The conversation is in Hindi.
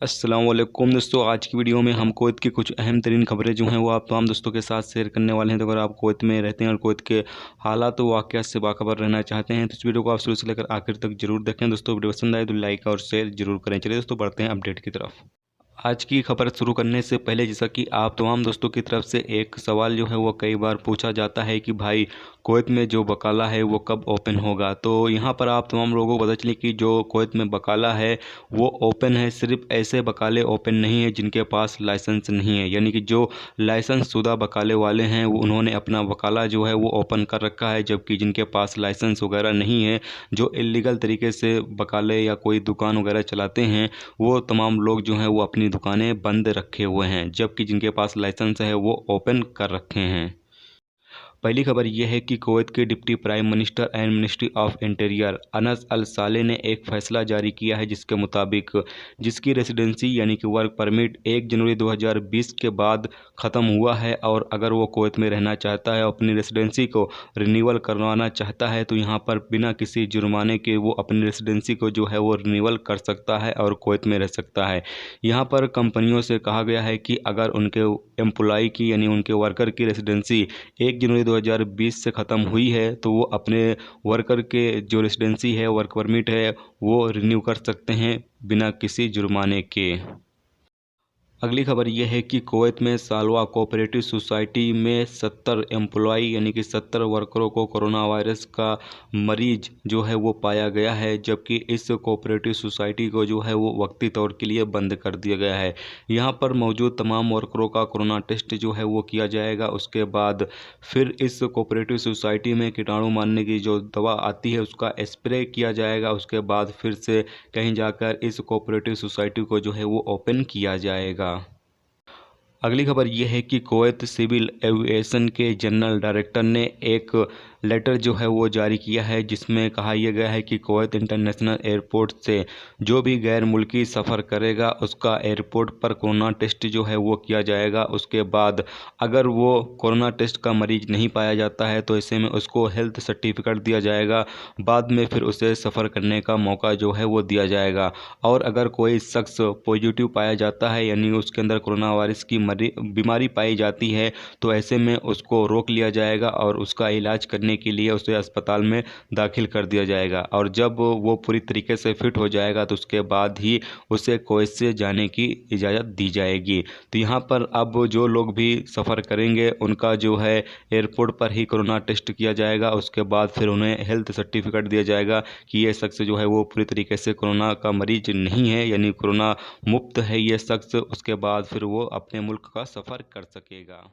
अस्सलामुअलैकुम दोस्तों, आज की वीडियो में हम कुवैत की कुछ अहम तरीन खबरें जो हैं वो आप तमाम दोस्तों के साथ शेयर करने वाले हैं। तो अगर आप कुवैत में रहते हैं और कुवैत के हालात व वाक़यात से बाखबर रहना चाहते हैं तो इस वीडियो को आप शुरू से लेकर आखिर तक जरूर देखें। दोस्तों वीडियो पसंद आए तो लाइक और शेयर जरूर करें। चलिए दोस्तों बढ़ते हैं अपडेट की तरफ। आज की खबर शुरू करने से पहले जैसा कि आप तमाम दोस्तों की तरफ से एक सवाल जो है वो कई बार पूछा जाता है कि भाई कुवैत में जो बकाला है वो कब ओपन होगा। तो यहाँ पर आप तमाम लोगों को पता चले कि जो कुवैत में बकाला है वो ओपन है। सिर्फ ऐसे बकाले ओपन नहीं है जिनके पास लाइसेंस नहीं है, यानी कि जो लाइसेंस शुदा बकाले वाले हैं वो उन्होंने अपना बकाला जो है वो ओपन कर रखा है, जबकि जिनके पास लाइसेंस वगैरह नहीं है, जो इलीगल तरीके से बकाले या कोई दुकान वगैरह चलाते हैं, वो तमाम लोग जो हैं वो अपनी दुकानें बंद रखे हुए हैं, जबकि जिनके पास लाइसेंस है वो ओपन कर रखे हैं। पहली खबर यह है कि कुवैत के deputy prime minister and ministry of interior Anas Al Saleh ने एक फैसला जारी किया है जिसके मुताबिक जिसकी रेसिडेंसी यानी कि वर्क परमिट 1 जनवरी 2020 के बाद ख़त्म हुआ है और अगर वो कुवैत में रहना चाहता है, अपनी रेसिडेंसी को रिन्यूअल करवाना चाहता है, तो यहाँ पर बिना किसी जुर्माने के वो अपनी रेसिडेंसी को जो है वो रिन्यूअल कर सकता है और कुवैत में रह सकता है। यहाँ पर कंपनियों से कहा गया है कि अगर उनके एम्प्लॉय की यानी उनके वर्कर की रेसिडेंसी 1 जनवरी 2020 से ख़त्म हुई है तो वो अपने वर्कर के जो रेसिडेंसी है, वर्क परमिट है, वो रिन्यू कर सकते हैं बिना किसी जुर्माने के। अगली खबर यह है कि कुवैत में सालवा कोऑपरेटिव सोसाइटी में 70 एम्प्लॉय यानी कि 70 वर्करों को कोरोना वायरस का मरीज जो है वो पाया गया है, जबकि इस कोऑपरेटिव सोसाइटी को जो है वो वक्ती तौर के लिए बंद कर दिया गया है। यहाँ पर मौजूद तमाम वर्करों का कोरोना टेस्ट जो है वो किया जाएगा। उसके बाद फिर इस कोऑपरेटिव सोसाइटी में कीटाणु मारने की जो दवा आती है उसका स्प्रे किया जाएगा। उसके बाद फिर से कहीं जाकर इस कोऑपरेटिव सोसाइटी को जो है वो ओपन किया जाएगा। अगली खबर यह है कि कुवैत सिविल एविएशन के जनरल डायरेक्टर ने एक लेटर जो है वो जारी किया है जिसमें कहा यह गया है कि कुवैत इंटरनेशनल एयरपोर्ट से जो भी गैर मुल्की सफ़र करेगा उसका एयरपोर्ट पर कोरोना टेस्ट जो है वो किया जाएगा। उसके बाद अगर वो कोरोना टेस्ट का मरीज नहीं पाया जाता है तो ऐसे में उसको हेल्थ सर्टिफिकेट दिया जाएगा। बाद में फिर उसे सफ़र करने का मौका जो है वो दिया जाएगा। और अगर कोई शख्स पॉजिटिव पाया जाता है यानी उसके अंदर कोरोना वायरस की बीमारी पाई जाती है तो ऐसे में उसको रोक लिया जाएगा और उसका इलाज करने के लिए उसे अस्पताल में दाखिल कर दिया जाएगा। और जब वो पूरी तरीके से फिट हो जाएगा तो उसके बाद ही उसे कुवैत से जाने की इजाज़त दी जाएगी। तो यहाँ पर अब जो लोग भी सफ़र करेंगे उनका जो है एयरपोर्ट पर ही कोरोना टेस्ट किया जाएगा। उसके बाद फिर उन्हें हेल्थ सर्टिफिकेट दिया जाएगा कि ये शख्स जो है वो पूरी तरीके से कोरोना का मरीज नहीं है, यानी कोरोना मुक्त है ये शख्स। उसके बाद फिर वो अपने मुल्क का सफ़र कर सकेगा।